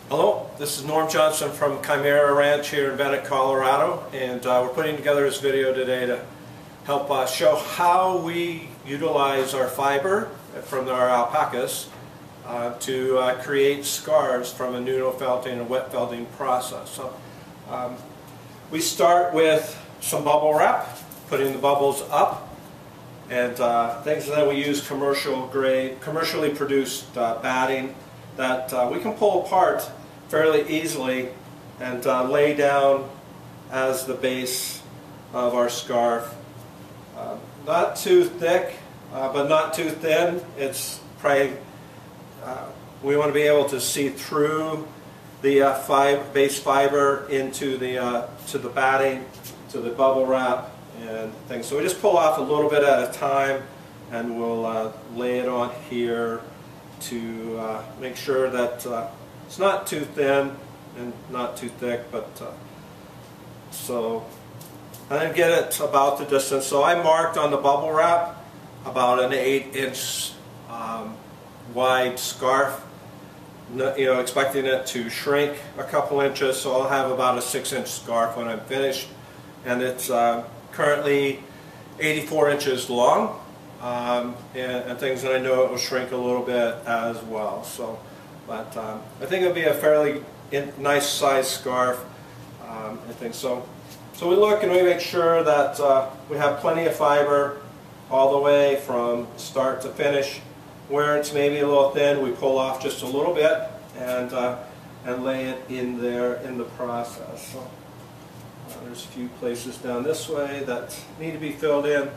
Hello, this is Norm Johnson from Chimera Ranch here in Bennett, Colorado, and we're putting together this video today to help show how we utilize our fiber from our alpacas to create scarves from a nuno felting and wet felting process. So we start with some bubble wrap, putting the bubbles up, and things that we use commercially produced batting that we can pull apart fairly easily and lay down as the base of our scarf. Not too thick, but not too thin. It's probably, we want to be able to see through the base fiber into the batting, to the bubble wrap and things. So we just pull off a little bit at a time, and we'll lay it on here to make sure that it's not too thin and not too thick, but and then get it about the distance. So I marked on the bubble wrap about an 8-inch wide scarf, expecting it to shrink a couple inches, so I'll have about a 6-inch scarf when I'm finished, and it's currently 84 inches long, and things that I know it will shrink a little bit as well. So, but I think it'll be a fairly nice size scarf. I think so. So we look and we make sure that we have plenty of fiber all the way from start to finish. Where it's maybe a little thin, we pull off just a little bit and lay it in there in the process. So there's a few places down this way that need to be filled in.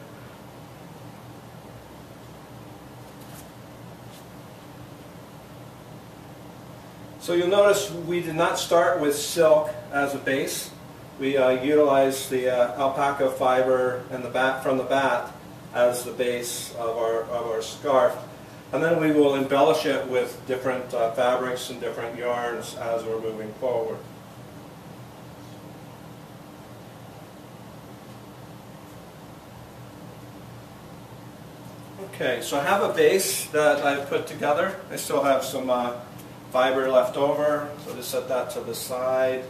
So you'll notice we did not start with silk as a base. We utilized the alpaca fiber and the bat from the bat as the base of our scarf, and then we will embellish it with different fabrics and different yarns as we're moving forward. Okay, so I have a base that I've put together. I still have some fiber left over, so just set that to the side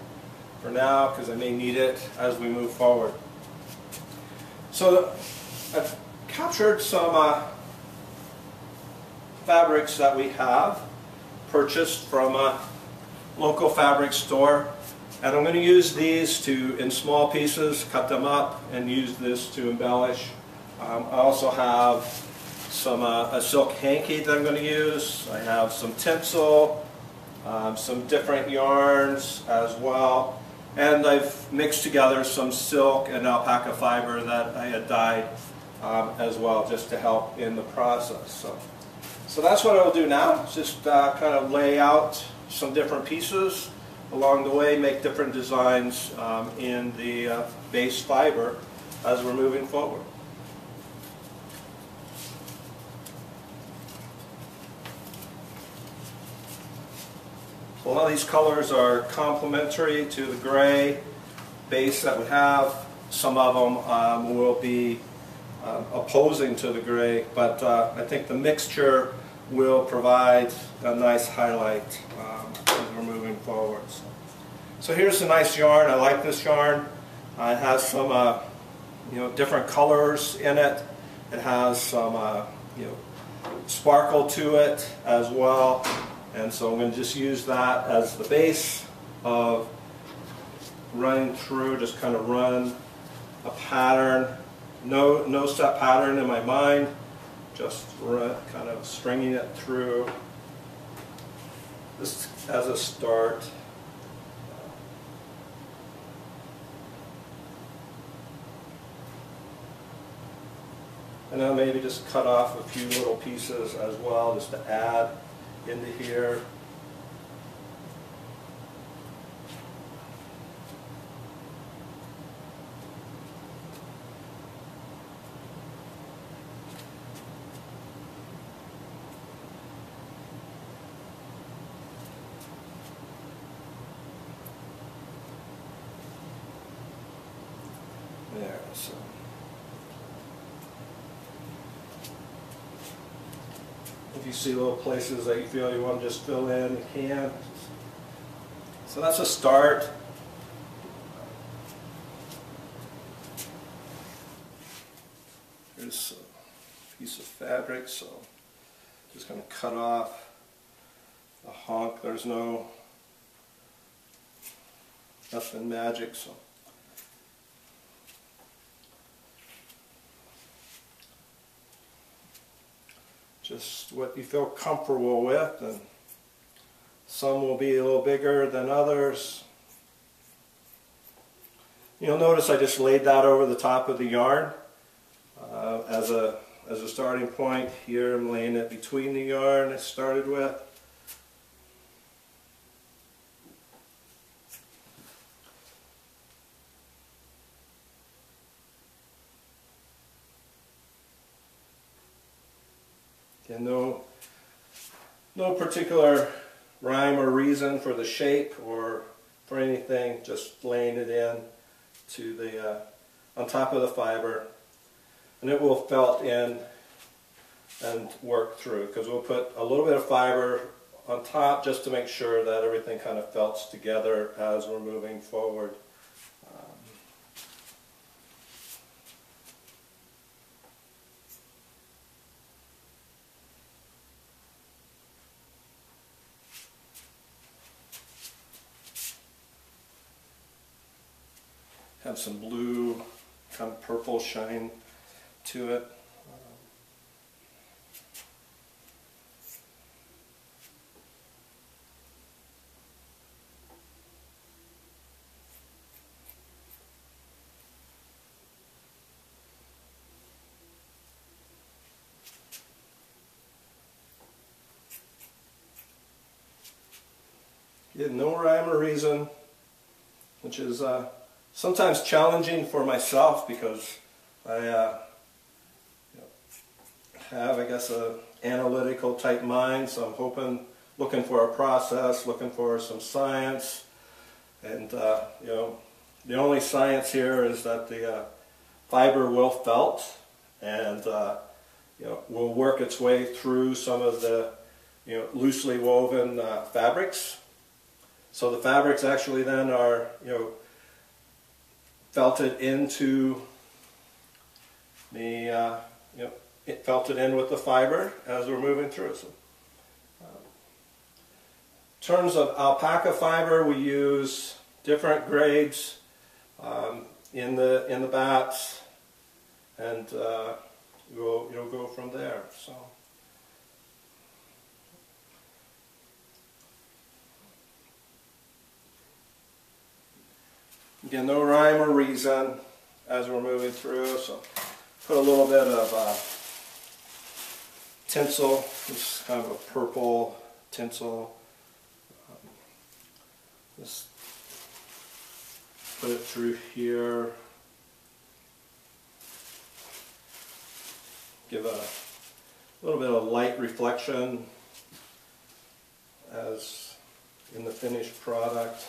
for now because I may need it as we move forward. So I've captured some fabrics that we have purchased from a local fabric store, and I'm going to use these in small pieces, cut them up, and use this to embellish. I also have some a silk hanky that I'm going to use. I have some tinsel, some different yarns as well, and I've mixed together some silk and alpaca fiber that I had dyed as well, just to help in the process. So that's what I'll do now, just kind of lay out some different pieces along the way, make different designs in the base fiber as we're moving forward. A lot of these colors are complementary to the gray base that we have. Some of them will be opposing to the gray, but I think the mixture will provide a nice highlight as we're moving forward. So here's a nice yarn. I like this yarn. It has some different colors in it. It has some sparkle to it as well. And so I'm going to just use that as the base of running through, just kind of run a pattern, no set pattern in my mind, just kind of stringing it through this as a start. And then maybe just cut off a few little pieces as well, just to add into here. There, so. If you see little places that you feel you want to just fill in, you can. So that's a start. Here's a piece of fabric, so just going to cut off the honk. There's nothing magic, so just what you feel comfortable with, and some will be a little bigger than others. You'll notice I just laid that over the top of the yarn as a starting point. Here I'm laying it between the yarn I started with. And no particular rhyme or reason for the shape or for anything, just laying it in to the on top of the fiber, and it will felt in and work through, because we'll put a little bit of fiber on top just to make sure that everything kind of felts together as we're moving forward. Have some blue, kind of purple shine to it. Yeah, no rhyme or reason, which is sometimes challenging for myself, because I have, I guess, a analytical type mind, so I'm looking for a process, looking for some science, and the only science here is that the fiber will felt, and will work its way through some of the loosely woven fabrics. So the fabrics actually then are felted into the, it felted in with the fiber as we're moving through. So, in terms of alpaca fiber, we use different grades in the bats, and we'll go from there. So. Again, no rhyme or reason as we're moving through, so put a little bit of tinsel. This is kind of a purple tinsel. Just put it through here. Give a little bit of light reflection as in the finished product.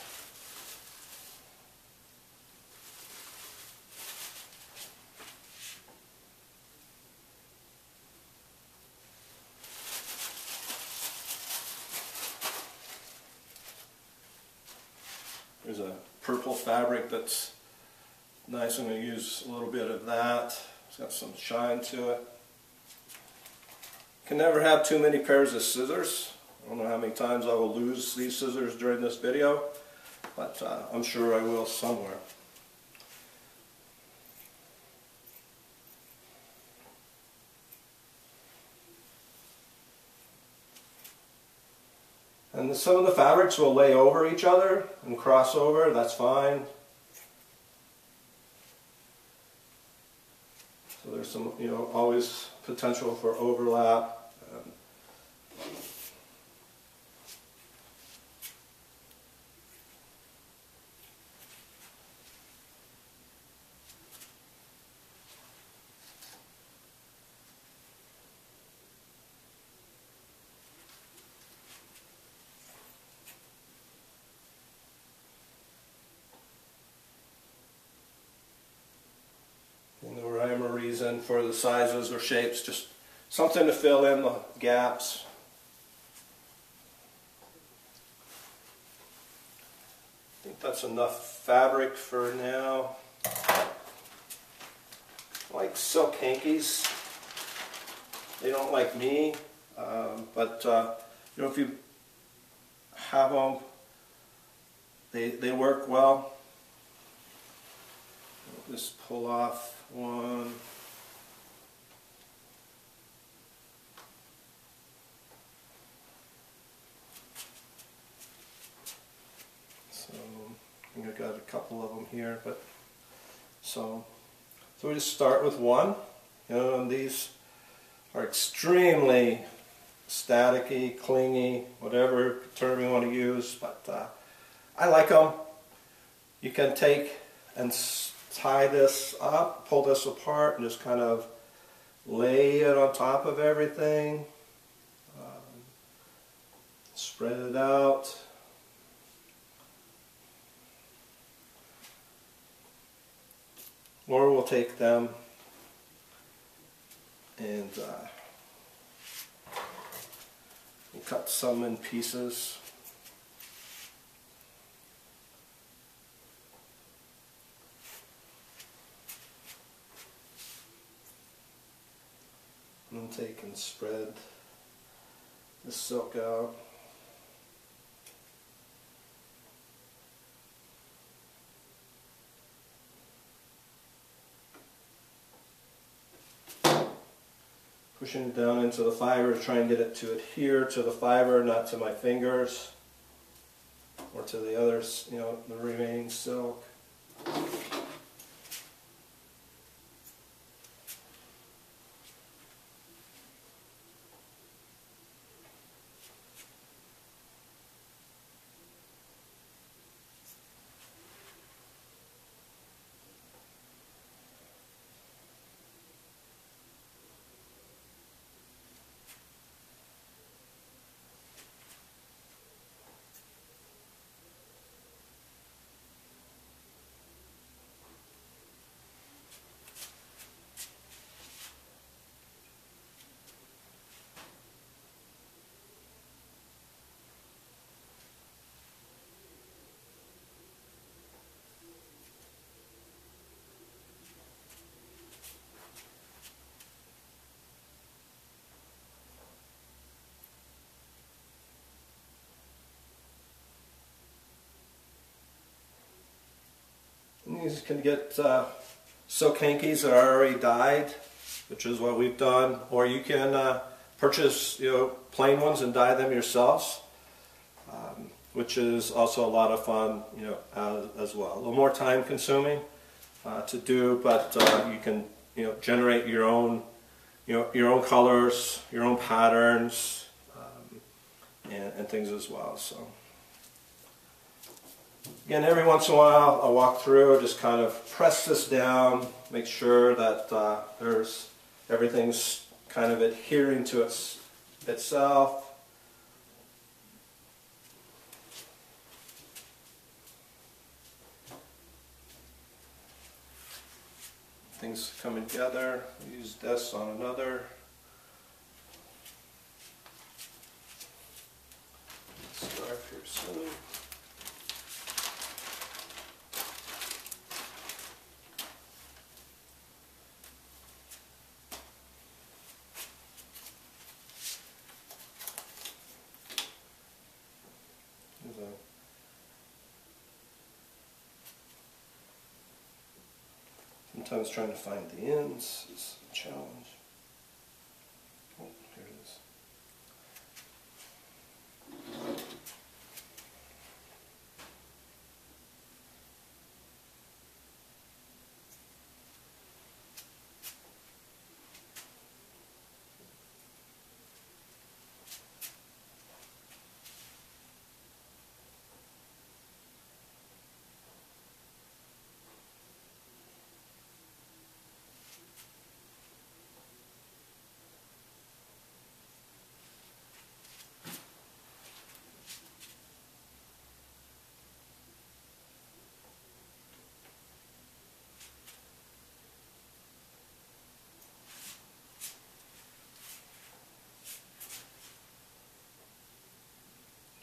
There's a purple fabric that's nice. I'm going to use a little bit of that. It's got some shine to it. Can never have too many pairs of scissors. I don't know how many times I will lose these scissors during this video, but I'm sure I will somewhere. And some of the fabrics will lay over each other and cross over, that's fine. So there's some, always potential for overlap. No rhyme or reason for the sizes or shapes, just something to fill in the gaps. that's enough fabric for now. I like silk hankies. They don't like me, but you know, if you have them, they work well. Just pull off one. So I think I got a couple of them here, but so we just start with one. You know, and these are extremely staticky, clingy, whatever term you want to use, but I like them. You can take and tie this up, pull this apart, and just kind of lay it on top of everything. Spread it out. Or we'll take them and cut some in pieces. And then take and spread the silk out. Pushing it down into the fiber to try and get it to adhere to the fiber, not to my fingers or to the others, you know, the remaining silk. These can get silk hankies that are already dyed, which is what we've done, or you can purchase, you know, plain ones and dye them yourselves, which is also a lot of fun, you know, as well. A little more time consuming to do, but you can, you know, generate your own, you know, your own colors, your own patterns, and things as well. So. Again, every once in a while I'll walk through, just kind of press this down, make sure that everything's kind of adhering to itself. Things coming together. Use this on another. Start here soon. Sometimes trying to find the ends is a challenge. Oh, here it is.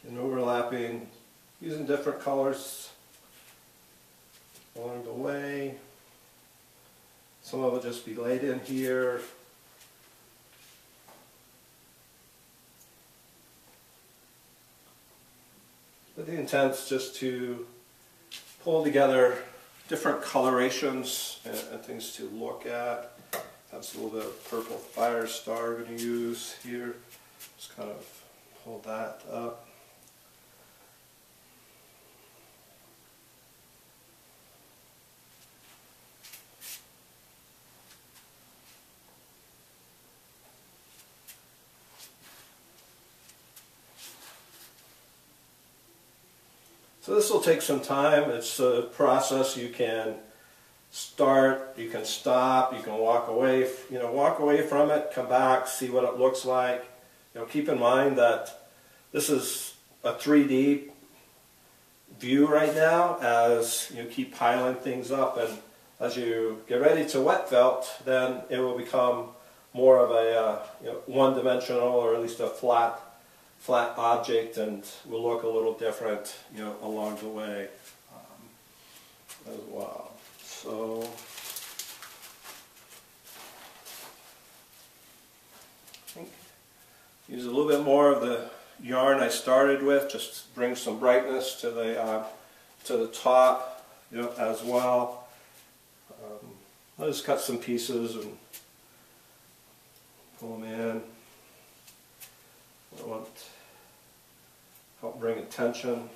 And overlapping, using different colors along the way. Some of it will just be laid in here. But the intent is just to pull together different colorations and things to look at. That's a little bit of purple fire star I'm going to use here. Just kind of pull that up. So this will take some time. It's a process. You can start, you can stop, you can walk away, walk away from it, come back, see what it looks like. Keep in mind that this is a 3D view right now as you keep piling things up, and as you get ready to wet felt, then it will become more of a one-dimensional, or at least a flat object, and will look a little different, along the way as well. So I think use a little bit more of the yarn I started with, just bring some brightness to the top, as well. I'll just cut some pieces and pull them in. I want to help bring attention.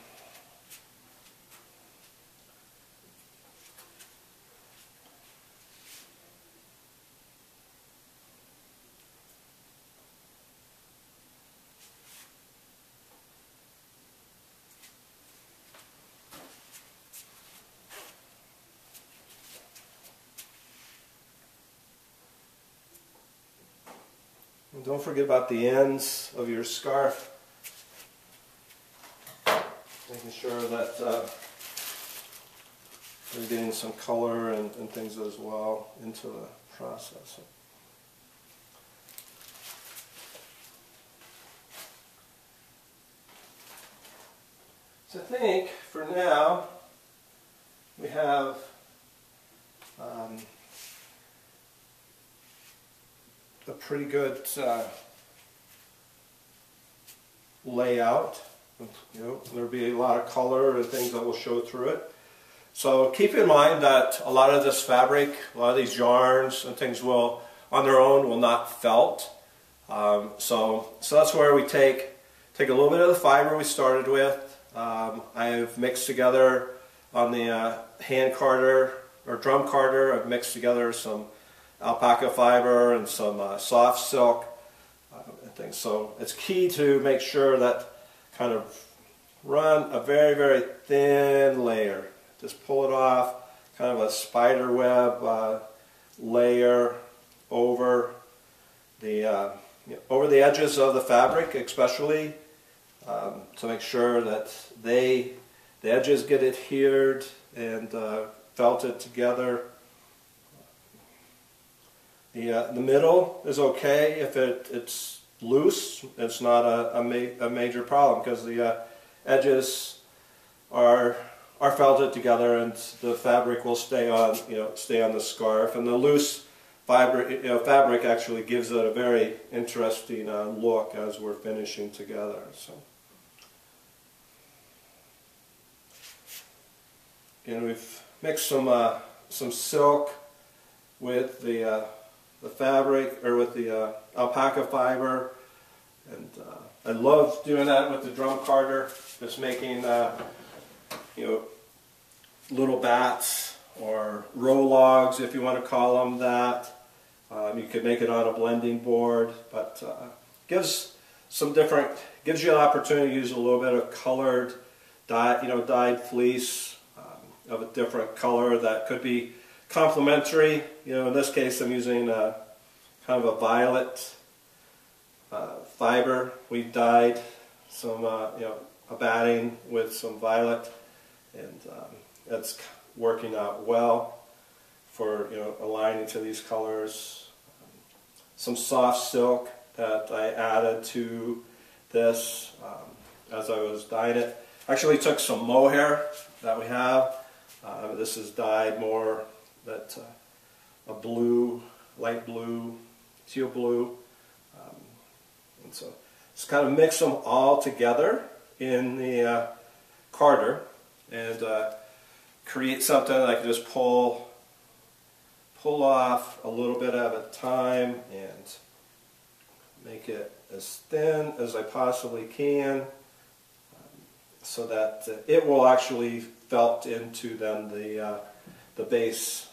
And don't forget about the ends of your scarf. Making sure that you're getting some color and things as well into the process. So I think for now we have a pretty good layout. There'll be a lot of color and things that will show through it. So keep in mind that a lot of this fabric, a lot of these yarns and things will, on their own, will not felt. So that's where we take a little bit of the fiber we started with. I've mixed together on the hand carder or drum carder. I've mixed together some alpaca fiber and some soft silk and things. So it's key to make sure that kind of run a very, very thin layer. Just pull it off, kind of a spider web layer over the edges of the fabric, especially to make sure that the edges get adhered and felted together. The middle is okay if it's loose. It's not a major problem because the edges are felted together and the fabric will stay on the scarf, and the loose fabric actually gives it a very interesting look as we're finishing together. So again, we've mixed some silk with the fabric, or with the alpaca fiber, and I love doing that with the drum carder, just making little bats or row logs, if you want to call them that. You could make it on a blending board, but gives you an opportunity to use a little bit of colored dyed fleece of a different color that could be complementary. In this case I'm using kind of a violet fiber. We've dyed some a batting with some violet, and that's working out well for aligning to these colors. Some soft silk that I added to this as I was dyeing it. Actually took some mohair that we have This is dyed more that a blue, light blue, teal blue. And so just kind of mix them all together in the carder and create something I can just pull off a little bit at a time and make it as thin as I possibly can, so that it will actually felt into then the base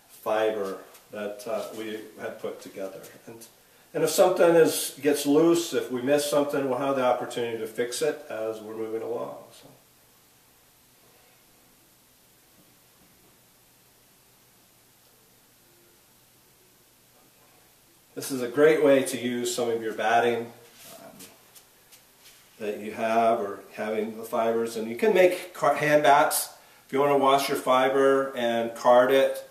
fiber that we had put together. And if something gets loose, if we miss something, we'll have the opportunity to fix it as we're moving along. So. This is a great way to use some of your batting that you have, or having the fibers. And you can make hand bats if you want to wash your fiber and card it,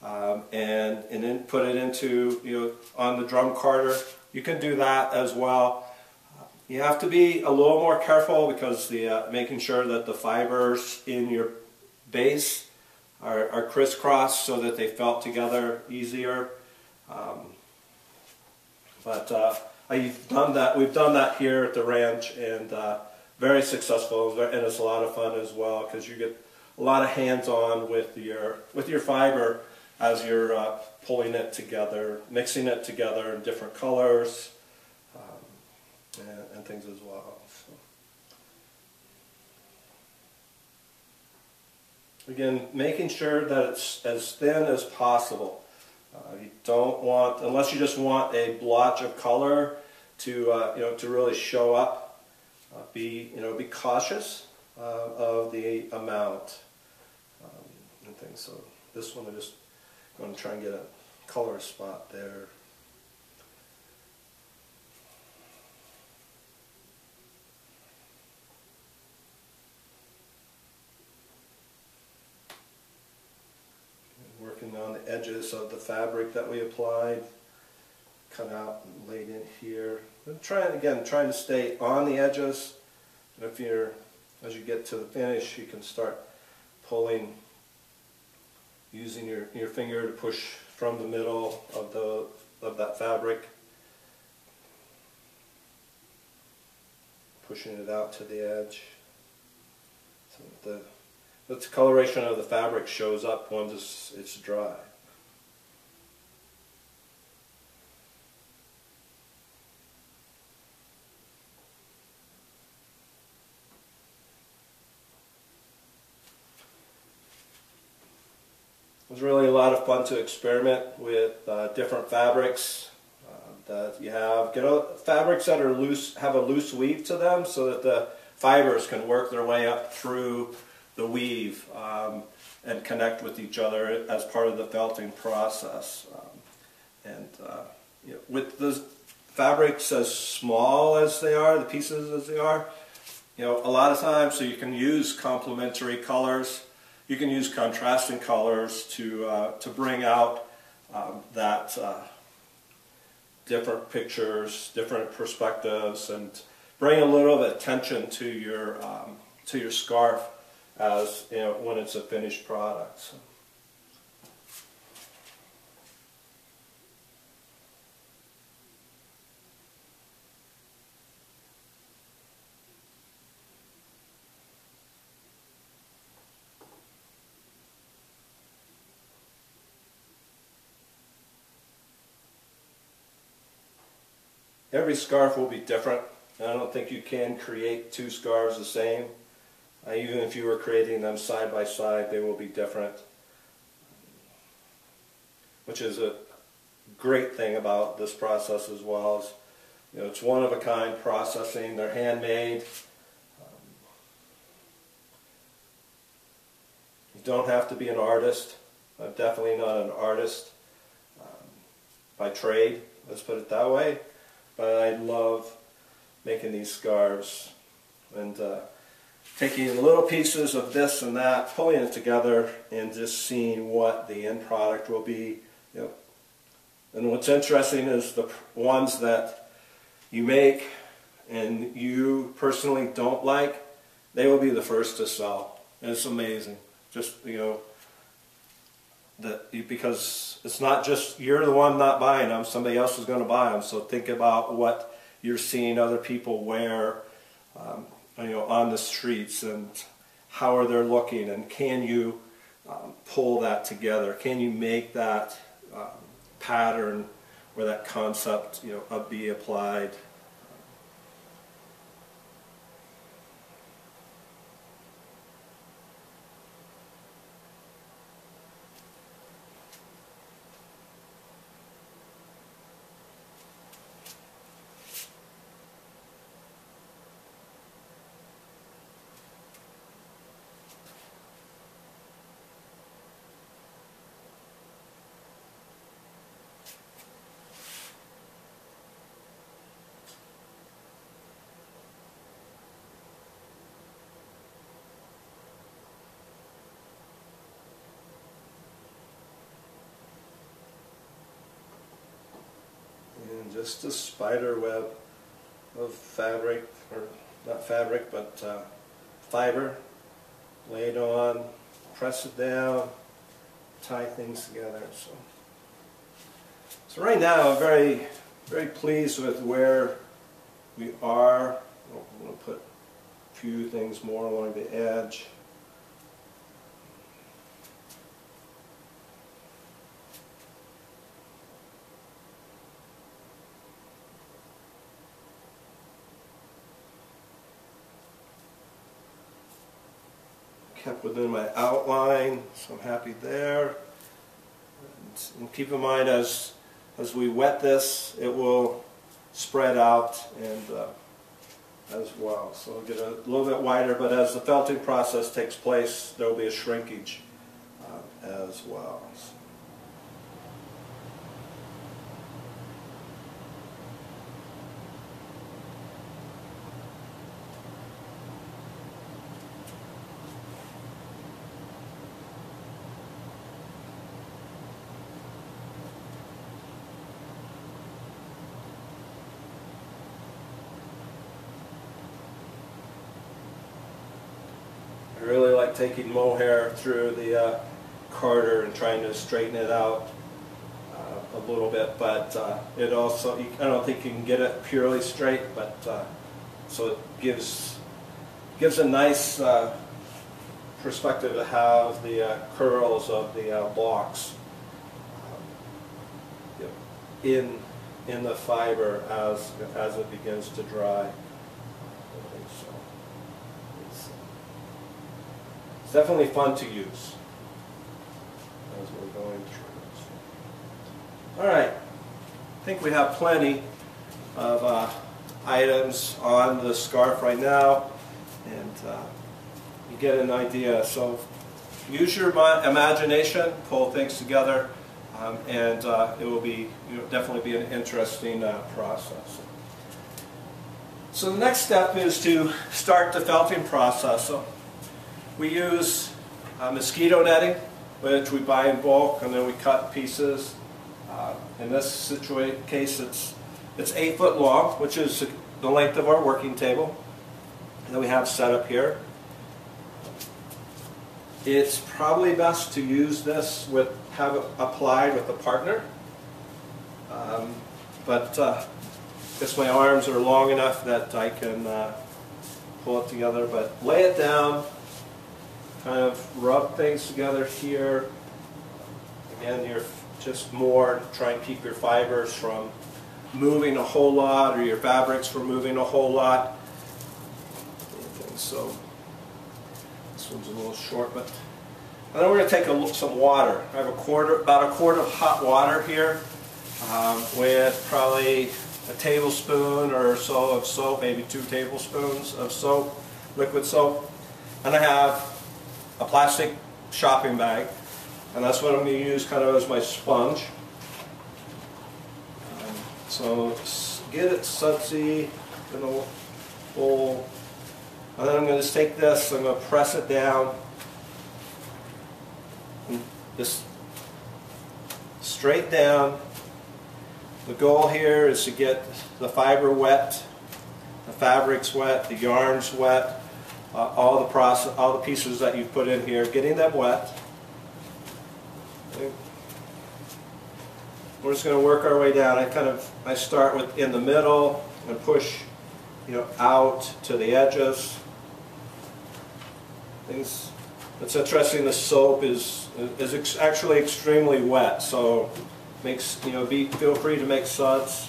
and then put it into, on the drum carder. You can do that as well. You have to be a little more careful because making sure that the fibers in your base are crisscrossed so that they felt together easier. But we've done that here at the ranch, and very successful, and it's a lot of fun as well because you get a lot of hands-on with your fiber as you're pulling it together, mixing it together in different colors and things as well. So. Again, making sure that it's as thin as possible. You don't want, unless you just want a blotch of color to to really show up. Be cautious of the amount and things. So this one, I'm just going to try and get a color spot there. Working on the edges of the fabric that we applied, cut out and laid in here. And trying to stay on the edges. And as you get to the finish, you can start pulling, using your finger to push from the middle of that fabric, pushing it out to the edge, so that the coloration of the fabric shows up once it's dry. It was really a lot of fun to experiment with different fabrics that you have. Get fabrics that are loose, have a loose weave to them, so that the fibers can work their way up through the weave and connect with each other as part of the felting process. With the fabrics as small as they are, the pieces as they are, a lot of times, so you can use complementary colors. You can use contrasting colors to bring out that different pictures, different perspectives, and bring a little bit of attention to your scarf as when it's a finished product. So. Every scarf will be different. I don't think you can create two scarves the same. Even if you were creating them side by side, they will be different. Which is a great thing about this process as well. It's one of a kind processing. They're handmade. You don't have to be an artist. I'm definitely not an artist by trade. Let's put it that way. But I love making these scarves and taking little pieces of this and that, pulling it together, and just seeing what the end product will be. And what's interesting is the ones that you make and you personally don't like, they will be the first to sell. And it's amazing. Just, because it's not just you're the one not buying them, somebody else is going to buy them. So think about what you're seeing other people wear, on the streets, and how are they looking, and can you pull that together? Can you make that pattern where that concept, be applied? And just a spider web of fabric, or not fabric, but fiber, lay it on, press it down, tie things together. So right now I'm very, very pleased with where we are. I'm going to put a few things more along the edge. Kept within my outline, so I'm happy there. And keep in mind, as we wet this, it will spread out and as well. So it'll get a little bit wider, but as the felting process takes place, there will be a shrinkage as well. I really like taking mohair through the carder and trying to straighten it out a little bit, but it also, I don't think you can get it purely straight, but so it gives a nice perspective of how the curls of the blocks in the fiber as it begins to dry. It's definitely fun to use as we're going through. Alright, I think we have plenty of items on the scarf right now, and you get an idea. So use your imagination, pull things together, and it will be definitely be an interesting process. So the next step is to start the felting process. So we use mosquito netting, which we buy in bulk, and then we cut pieces. In this case, it's 8 foot long, which is the length of our working table that we have set up here. It's probably best to use this have it applied with a partner, but I guess my arms are long enough that I can pull it together. But lay it down. Kind of rub things together here. Again, you're just more try and keep your fibers from moving a whole lot, or your fabrics from moving a whole lot. So this one's a little short, but and then we're going to take some water. I have about a quart of hot water here, with probably a tablespoon or so of soap, maybe 2 tablespoons of soap, liquid soap, and I have a plastic shopping bag, and that's what I'm going to use kind of as my sponge. So get it sudsy in the bowl, and then I'm going to just take this, I'm going to press it down, and just straight down. The goal here is to get the fiber wet, the fabric's wet, the yarn's wet, all the pieces that you've put in here, getting them wet. Okay. We're just going to work our way down. I start with in the middle and push, out to the edges. It's interesting. The soap is actually extremely wet, so feel free to make suds.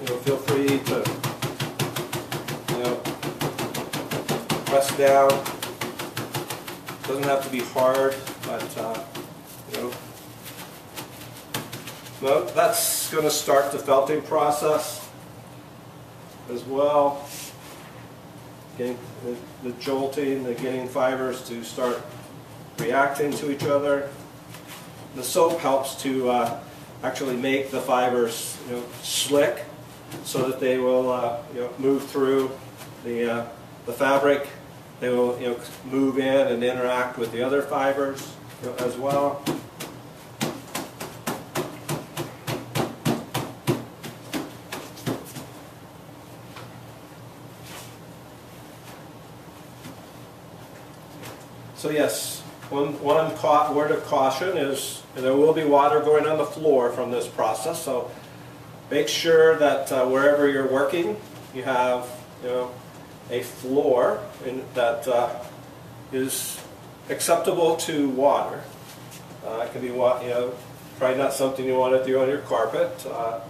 Feel free to press down. Doesn't have to be hard, but well, that's going to start the felting process as well. Getting the jolting, getting fibers to start reacting to each other. The soap helps to actually make the fibers slick, so that they will move through the fabric. They will move in and interact with the other fibers as well. So yes, one word of caution is there will be water going on the floor from this process. So make sure that wherever you're working, you have a floor that is acceptable to water. It can be probably not something you want to do on your carpet, so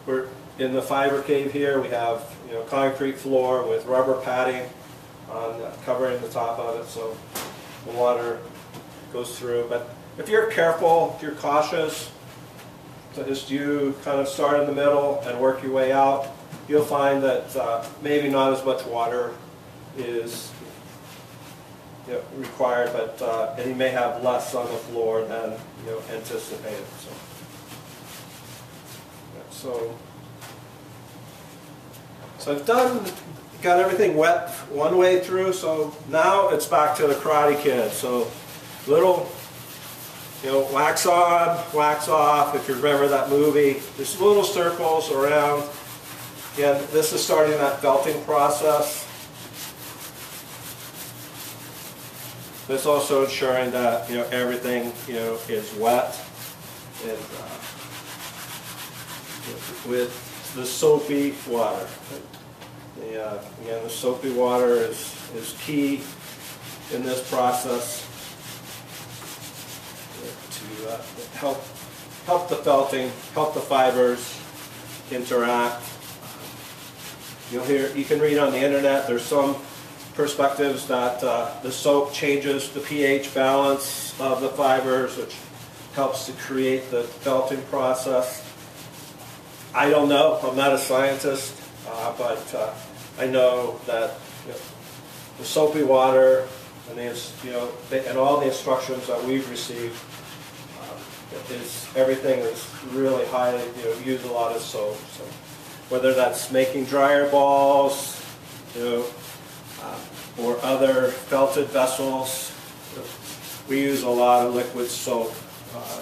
we're in the fiber cave here. We have concrete floor with rubber padding covering the top of it, so the water goes through. But if you're careful, if you're cautious, so just you kind of start in the middle and work your way out, you'll find that maybe not as much water is required, but and you may have less on the floor than anticipated. So I've got everything wet one way through. So now it's back to the Karate Kid. So little. Wax on, wax off, if you remember that movie. Just little circles around. Again, this is starting that felting process. It's also ensuring that everything is wet, and with the soapy water. Again, the soapy water is key in this process. To help the felting, help the fibers interact. You can read on the internet. There's some perspectives that the soap changes the pH balance of the fibers, which helps to create the felting process. I don't know. I'm not a scientist, but I know that the soapy water and and all the instructions that we've received. Everything is really highly, use a lot of soap. So whether that's making dryer balls, or other felted vessels, we use a lot of liquid soap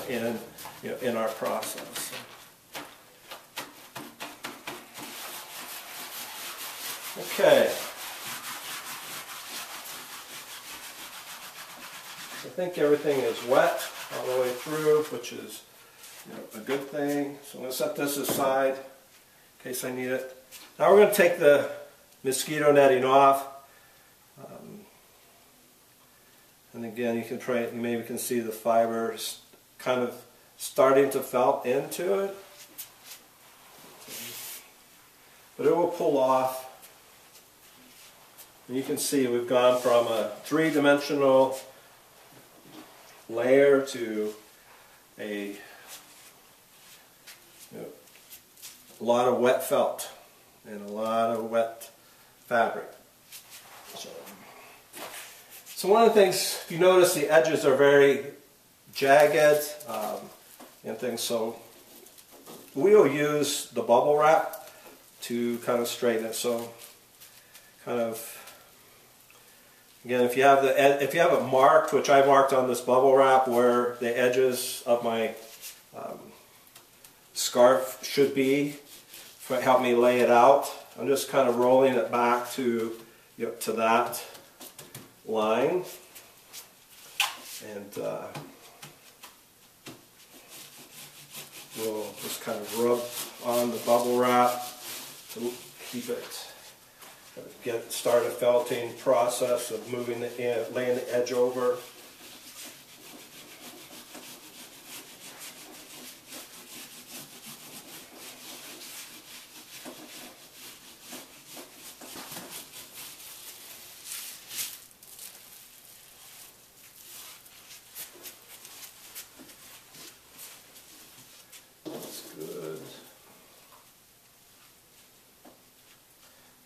in our process. Okay. I think everything is wet all the way through, which is a good thing. So I'm going to set this aside in case I need it. Now we're going to take the mosquito netting off. And again, you maybe can see the fibers kind of starting to felt into it. But it will pull off. And you can see we've gone from a three-dimensional layer to a lot of wet felt and a lot of wet fabric. So one of the things, if you notice, the edges are very jagged and things, so we'll use the bubble wrap to kind of straighten it. So kind of, again, if you have it marked, which I marked on this bubble wrap where the edges of my scarf should be might help me lay it out. I'm just kind of rolling it back to, to that line, and we'll just kind of rub on the bubble wrap to keep it, start a felting process of moving laying the edge over.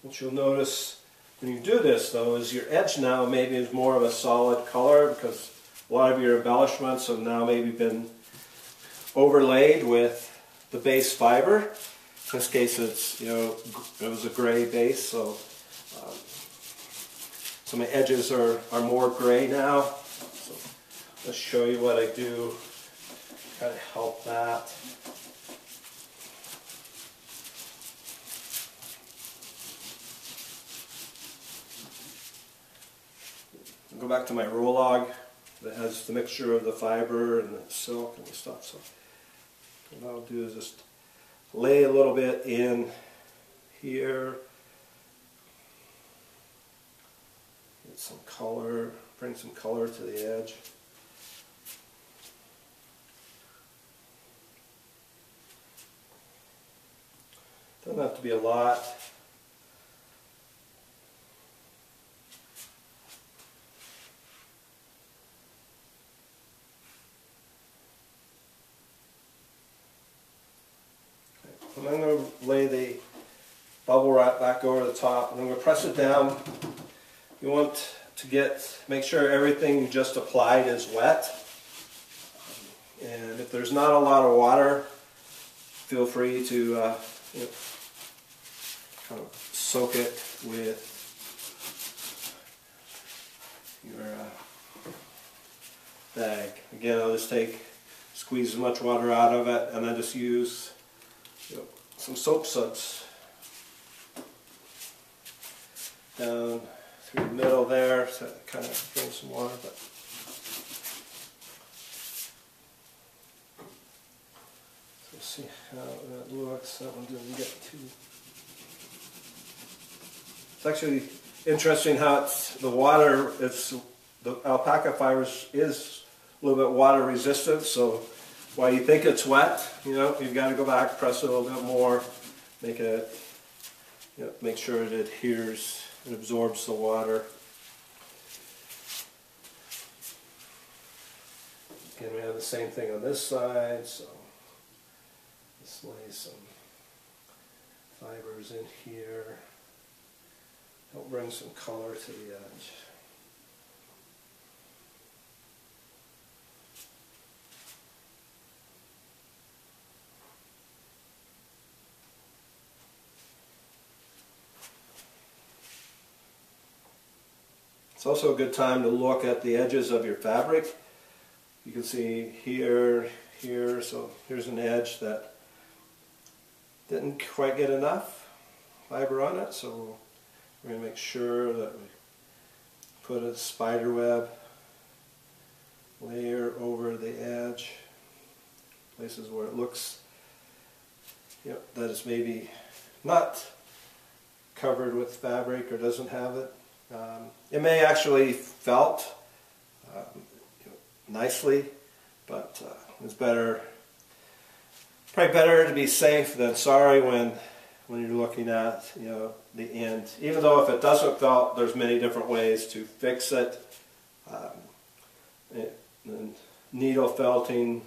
What you'll notice when you do this, though, is your edge now maybe is more of a solid color because a lot of your embellishments have now maybe been overlaid with the base fiber. In this case, it's it was a gray base, so so my edges are more gray now. So let's show you what I do, kind of help that. Go back to my roll log that has the mixture of the fiber and the silk and the stuff. So what I'll do is just lay a little bit in here, get some color, bring some color to the edge. Doesn't have to be a lot. And I'm going to lay the bubble wrap back over the top, and I'm going to press it down. You want to make sure everything you just applied is wet. And if there's not a lot of water, feel free to kind of soak it with your bag. Again, I'll just squeeze as much water out of it, and then just use some soap suds down through the middle there, so it kind of drain some water. But so see how that looks. That one didn't get too. It's actually interesting how the water. The alpaca fibers is a little bit water resistant, so. While you think it's wet, you've got to go back, press it a little bit more, make it, make sure it adheres and absorbs the water. Again, we have the same thing on this side, so let's lay some fibers in here. Help bring some color to the edge. It's also a good time to look at the edges of your fabric. You can see here, so here's an edge that didn't quite get enough fiber on it, so we're going to make sure that we put a spider web layer over the edge, places where it looks that it's maybe not covered with fabric or doesn't have it. It may actually felt nicely, but it's probably better to be safe than sorry when you're looking at the end. Even though if it doesn't felt, there's many different ways to fix it. Needle felting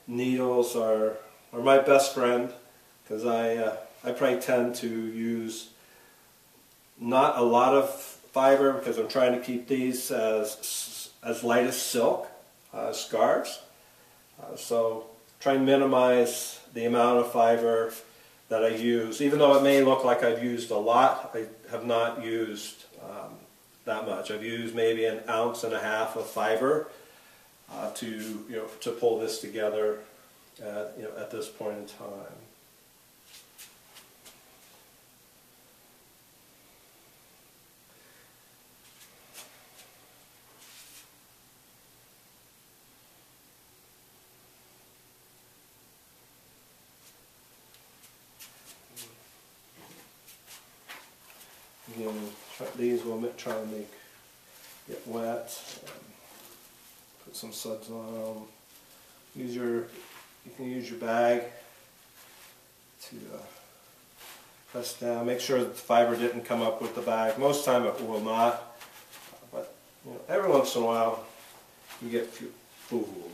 needles are my best friend, because I probably tend to use not a lot of fiber because I'm trying to keep these as light as silk scarves. So try and minimize the amount of fiber that I use. Even though it may look like I've used a lot, I have not used that much. I've used maybe 1.5 ounces of fiber to pull this together at this point in time. Again, these will try and get wet. Put some suds on them. You can use your bag to press down. Make sure that the fiber didn't come up with the bag. Most time it will not, but every once in a while you get fooled.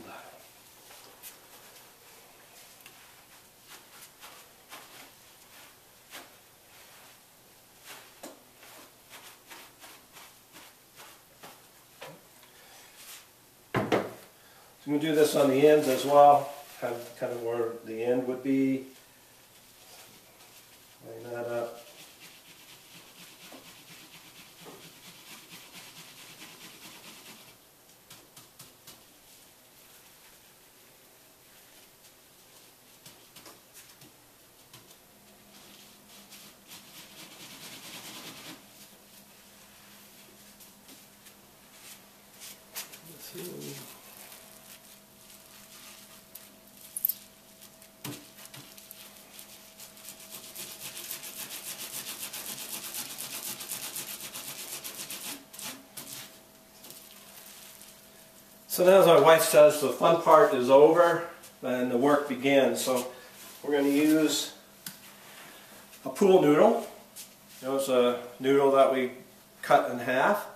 So I'm going to do this on the ends as well, kind of where the end would be. Line that up. Let's see. So now, as my wife says, the fun part is over and the work begins. So we're going to use a pool noodle. It's a noodle that we cut in half,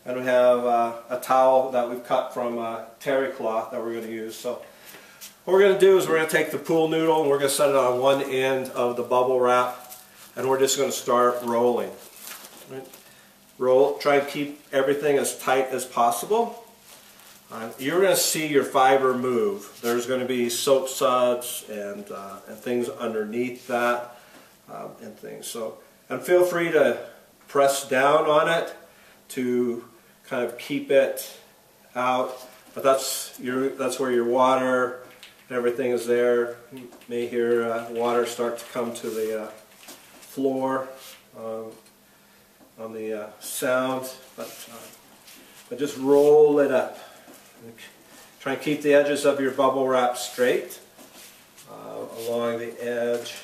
and we have a towel that we've cut from terry cloth that we're going to use. So what we're going to do is we're going to take the pool noodle and we're going to set it on one end of the bubble wrap, and we're just going to start rolling. Right? Roll. Try and keep everything as tight as possible. You're going to see your fiber move. There's going to be soap suds and things underneath that and things. So, and feel free to press down on it to kind of keep it out. But that's where your water and everything is there. You may hear water start to come to the floor on the sound, but just roll it up. Try and keep the edges of your bubble wrap straight along the edge.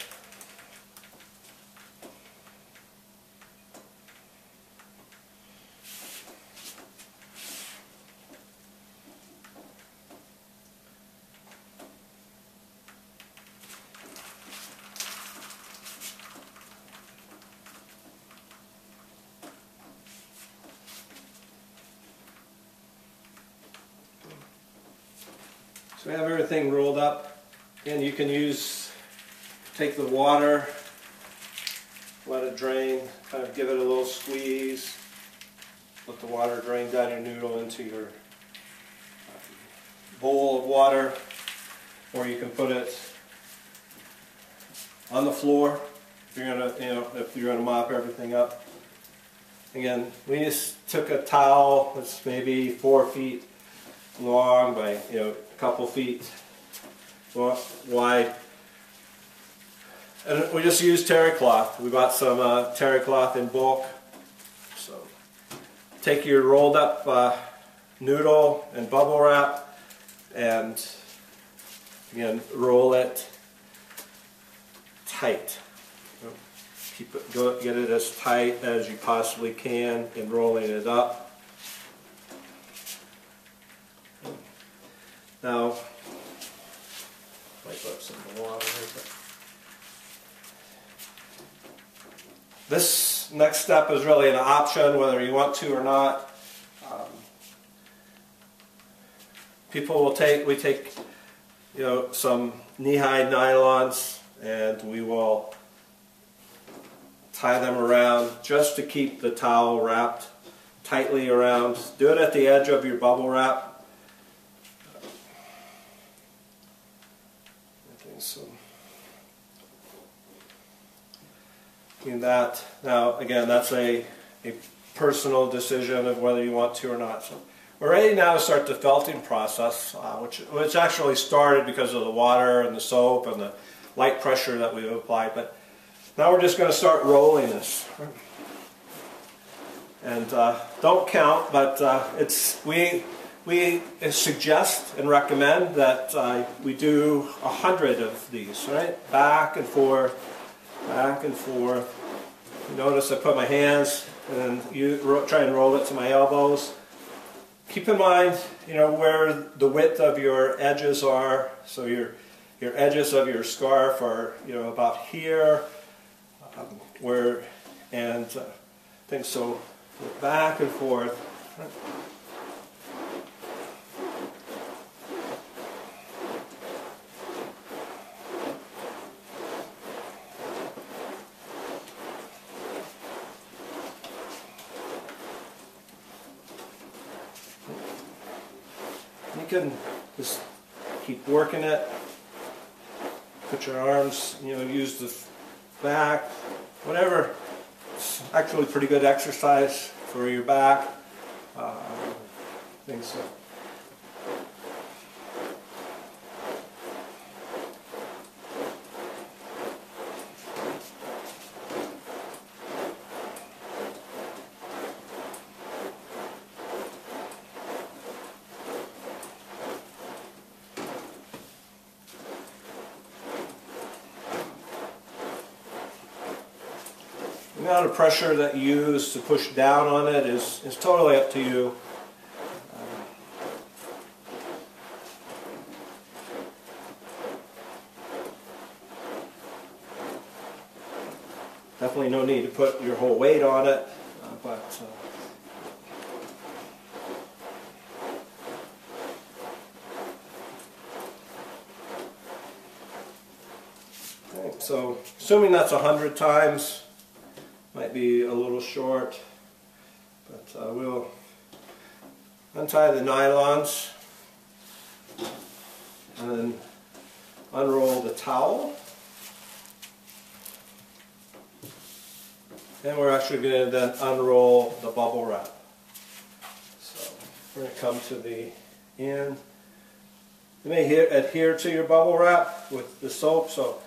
So we have everything rolled up, and you can take the water, let it drain, kind of give it a little squeeze, let the water drain down your noodle into your bowl of water, or you can put it on the floor if you're gonna mop everything up. Again, we just took a towel that's maybe 4 feet long by a couple feet wide, and we just used terry cloth. We bought some terry cloth in bulk. So take your rolled up noodle and bubble wrap, and again roll it tight. Get it as tight as you possibly can in rolling it up. Now, might put some water here. This next step is really an option, whether you want to or not. We take some knee-high nylons, and we will tie them around just to keep the towel wrapped tightly around. Do it at the edge of your bubble wrap. So, in that, now again, that's a personal decision of whether you want to or not. So we're ready now to start the felting process, which actually started because of the water and the soap and the light pressure that we've applied. But now we're just going to start rolling this. And don't count, but we suggest and recommend that we do 100 of these, right? Back and forth, Notice I put my hands and try and roll it to my elbows. Keep in mind, where the width of your edges are. So your edges of your scarf are, about here, things so back and forth. You can just keep working it. Put your arms, use the back, whatever. It's actually pretty good exercise for your back. I think so. The amount of pressure that you use to push down on it is totally up to you. Definitely no need to put your whole weight on it, okay, so assuming that's 100 times. Might be a little short, but we'll untie the nylons and then unroll the towel. And we're actually going to then unroll the bubble wrap. So we're going to come to the end. You may adhere to your bubble wrap with the soap, so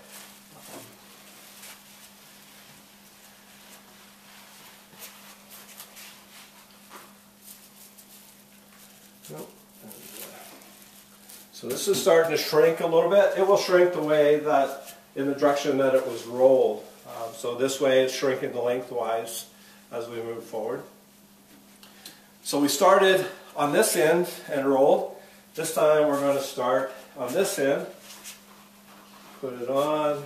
so this is starting to shrink a little bit. It will shrink the way that, in the direction that it was rolled. So this way it's shrinking lengthwise as we move forward. So we started on this end and rolled. This time we're going to start on this end. Put it on.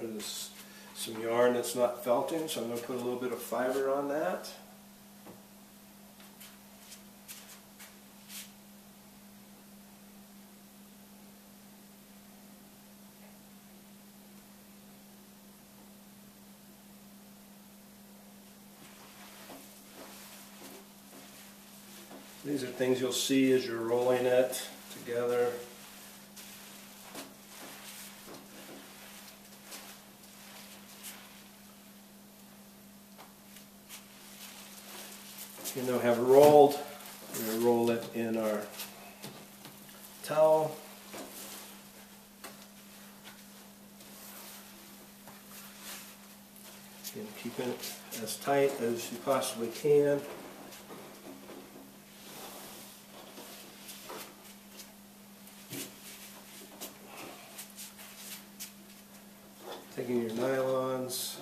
There's some yarn that's not felting, so I'm going to put a little bit of fiber on that. These are things you'll see as you're rolling it together. Have it rolled. We're going to roll it in our towel. And keep it as tight as you possibly can. Taking your nylons.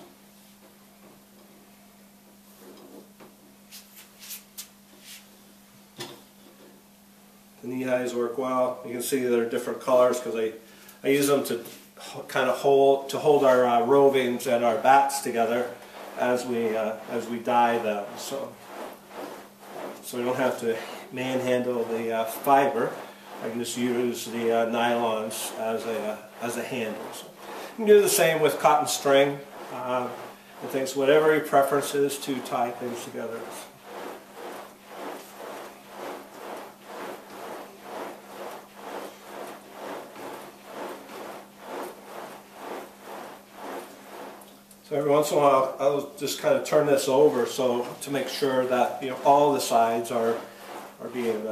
The knee highs work well. You can see they're different colors because I use them to kind of hold our rovings and our bats together as we dye them. So we don't have to manhandle the fiber. I can just use the nylons as a handle. So you can do the same with cotton string and things. Whatever your preference is to tie things together. So every once in a while, I'll just kind of turn this over to make sure that all the sides are being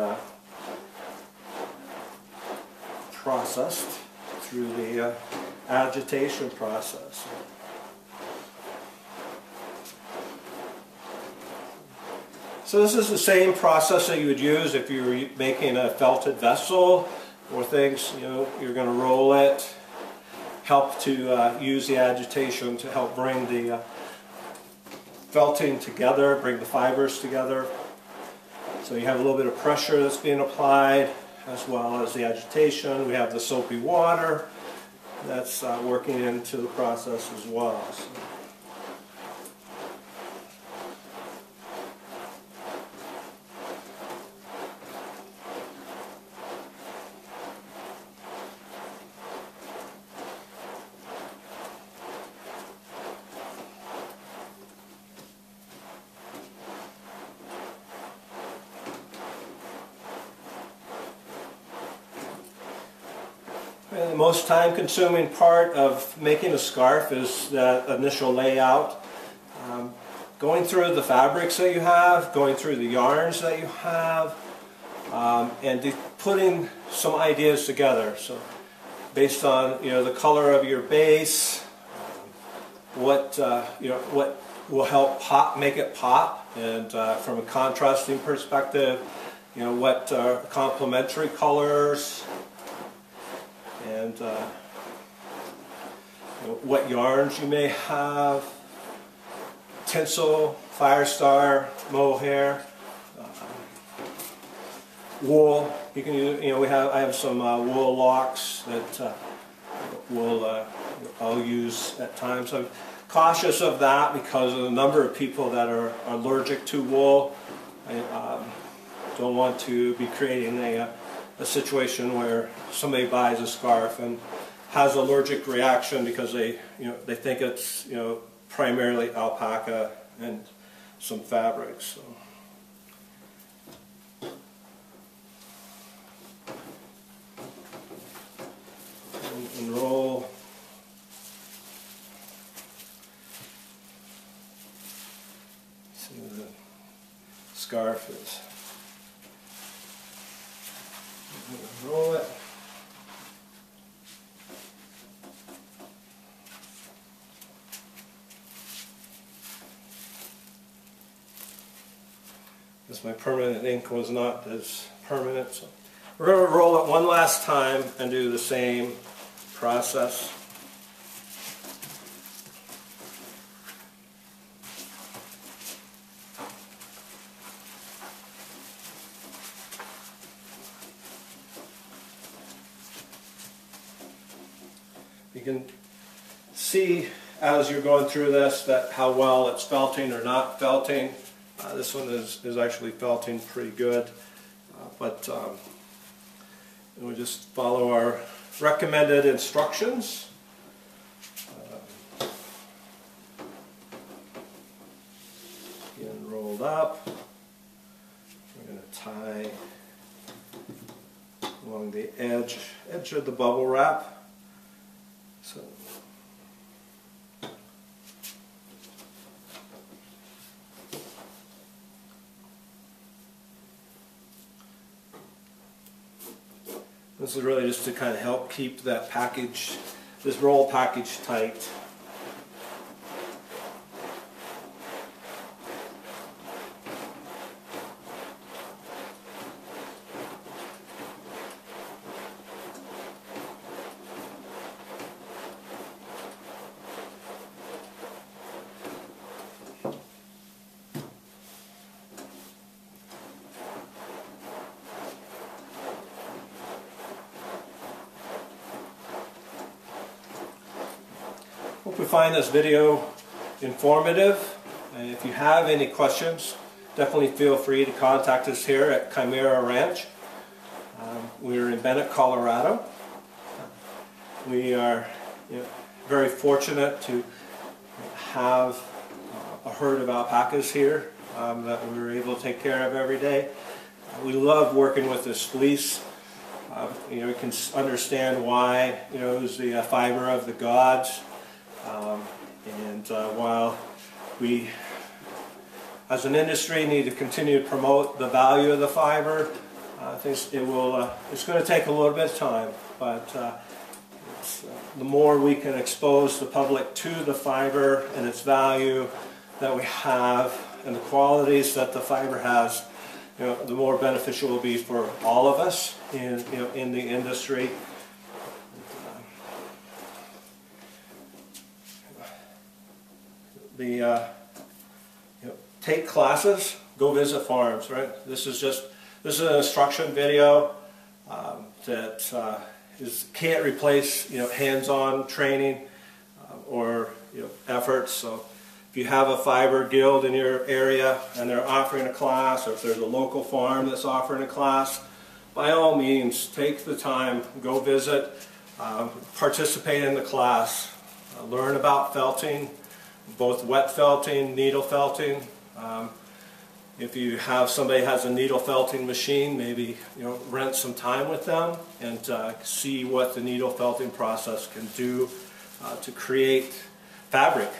processed through the agitation process. So this is the same process that you would use if you were making a felted vessel or things. You know, you're going to roll it, help to use the agitation to help bring the felting together, bring the fibers together. So you have a little bit of pressure that's being applied as well as the agitation. We have the soapy water that's working into the process as well. So. And the most time-consuming part of making a scarf is that initial layout. Going through the fabrics that you have, going through the yarns that you have, and putting some ideas together. So, based on the color of your base, what will help pop, make it pop, and from a contrasting perspective, what complementary colors. And what yarns you may have, tinsel, Firestar, mohair, wool. You can use. I have some wool locks that I'll use at times. I'm cautious of that because of the number of people that are allergic to wool. I don't want to be creating a situation where somebody buys a scarf and has an allergic reaction because they think it's primarily alpaca and some fabrics. So. And roll. See where the scarf is. Roll it. Because my permanent ink was not as permanent. So we're going to roll it one last time and do the same process. You can see as you're going through this that how well it's felting or not felting. This one is actually felting pretty good, but we just follow our recommended instructions. Again, rolled up. We're going to tie along the edge of the bubble wrap. So, this is really just to kind of help keep that package, this roll package tight. Hope you find this video informative. And if you have any questions, definitely feel free to contact us here at Chimera Ranch. We're in Bennett, Colorado. We are very fortunate to have a herd of alpacas here that we're able to take care of every day. We love working with this fleece. You can understand why it was the fiber of the gods. While we, as an industry, need to continue to promote the value of the fiber, I think it's going to take a little bit of time, but the more we can expose the public to the fiber and its value that we have, and the qualities that the fiber has, the more beneficial it will be for all of us in the industry. Take classes, go visit farms, right? This is an instruction video that can't replace hands-on training or efforts. So if you have a fiber guild in your area and they're offering a class, or if there's a local farm that's offering a class, by all means take the time, go visit, participate in the class, learn about felting, both wet felting, needle felting. If you have somebody has a needle felting machine, maybe rent some time with them and see what the needle felting process can do to create fabric,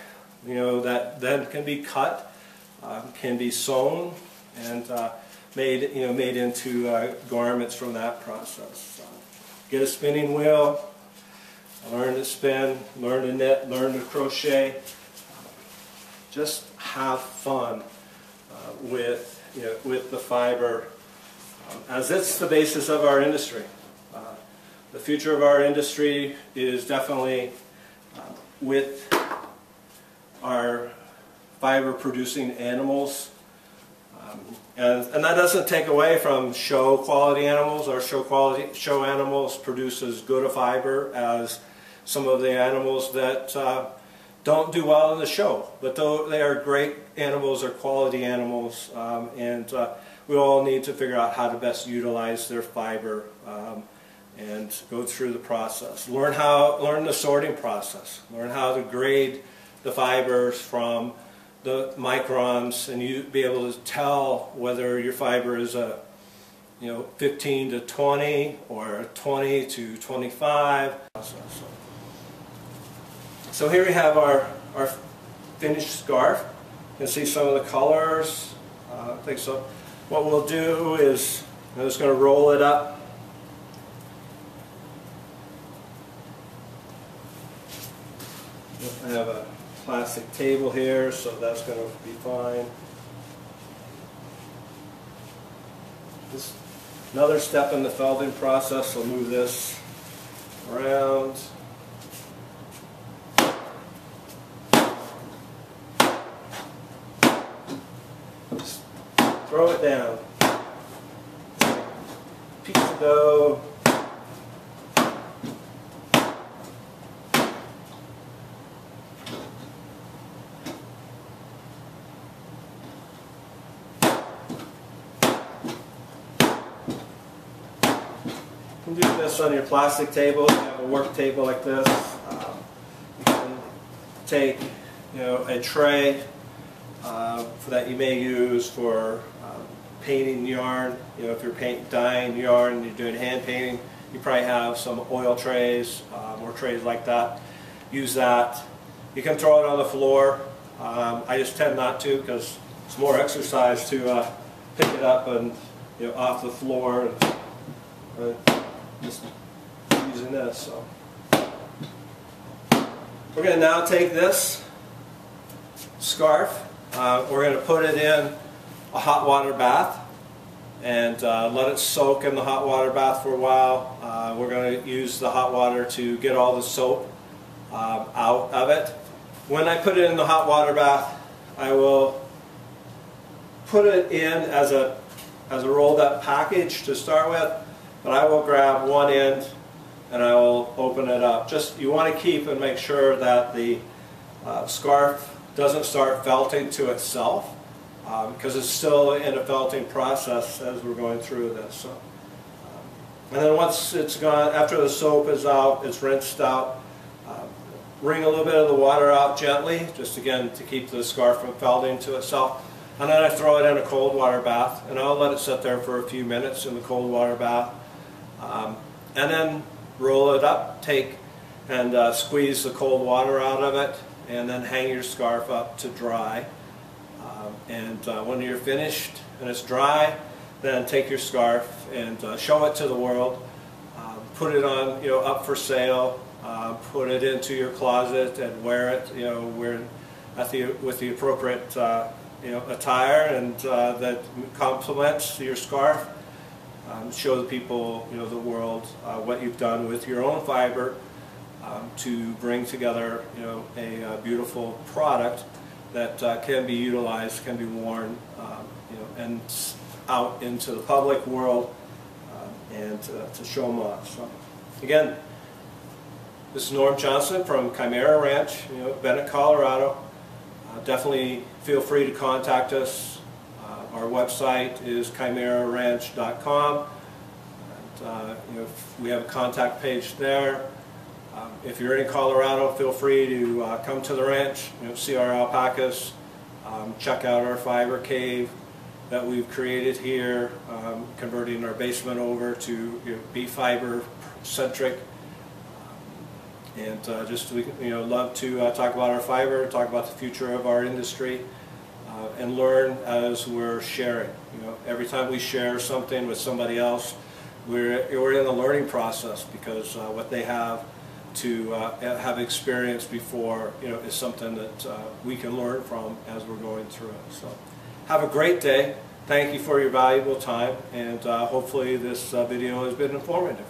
that then can be cut, can be sewn, and made into garments from that process. Get a spinning wheel, learn to spin, learn to knit, learn to crochet. Just have fun with the fiber, as it's the basis of our industry. The future of our industry is definitely with our fiber producing animals, and that doesn't take away from show quality animals. Our show animals produce as good a fiber as some of the animals that don't do well in the show, but though they are great animals, they're quality animals, and we all need to figure out how to best utilize their fiber and go through the process. Learn the sorting process. Learn how to grade the fibers from the microns, and you be able to tell whether your fiber is a 15 to 20 or 20 to 25. So here we have our finished scarf. You can see some of the colors. I think so. What we'll do is I'm just going to roll it up. I have a plastic table here, so that's going to be fine. Just another step in the felting process. I'll move this around. Just throw it down. Piece of dough. You can do this on your plastic table. You have a work table like this. You can take, a tray that you may use for painting yarn. If you're dyeing yarn, you're doing hand painting, you probably have some oil trays or trays like that. Use that. You can throw it on the floor. I just tend not to because it's more exercise to pick it up and off the floor. Just using this. So we're going to now take this scarf. We're going to put it in a hot water bath and let it soak in the hot water bath for a while. We're going to use the hot water to get all the soap out of it. When I put it in the hot water bath, I will put it in as a rolled up package to start with, but I will grab one end and I will open it up. You want to keep and make sure that the scarf doesn't start felting to itself, because it's still in a felting process as we're going through this. So, and then once it's gone, after the soap is out, it's rinsed out, wring a little bit of the water out gently, just again to keep the scarf from felting to itself. And then I throw it in a cold water bath, and I'll let it sit there for a few minutes in the cold water bath. And then roll it up, take and squeeze the cold water out of it, and then hang your scarf up to dry. When you're finished and it's dry, then take your scarf and show it to the world. Put it on, up for sale. Put it into your closet and wear it, with the appropriate attire and that complements your scarf. Show the people, the world, what you've done with your own fiber to bring together, a beautiful product that can be utilized, can be worn, and out into the public world, and to show them off. So, again, this is Norm Johnson from Chimera Ranch, Bennett, Colorado. Definitely feel free to contact us. Our website is chimeraranch.com. And, we have a contact page there. If you're in Colorado, feel free to come to the ranch, see our alpacas, check out our fiber cave that we've created here, converting our basement over to beef fiber centric. And just love to talk about our fiber, talk about the future of our industry, and learn as we're sharing. Every time we share something with somebody else, we're in a learning process, because what they have to have experienced before, is something that we can learn from as we're going through it. So, have a great day. Thank you for your valuable time, and hopefully this video has been informative.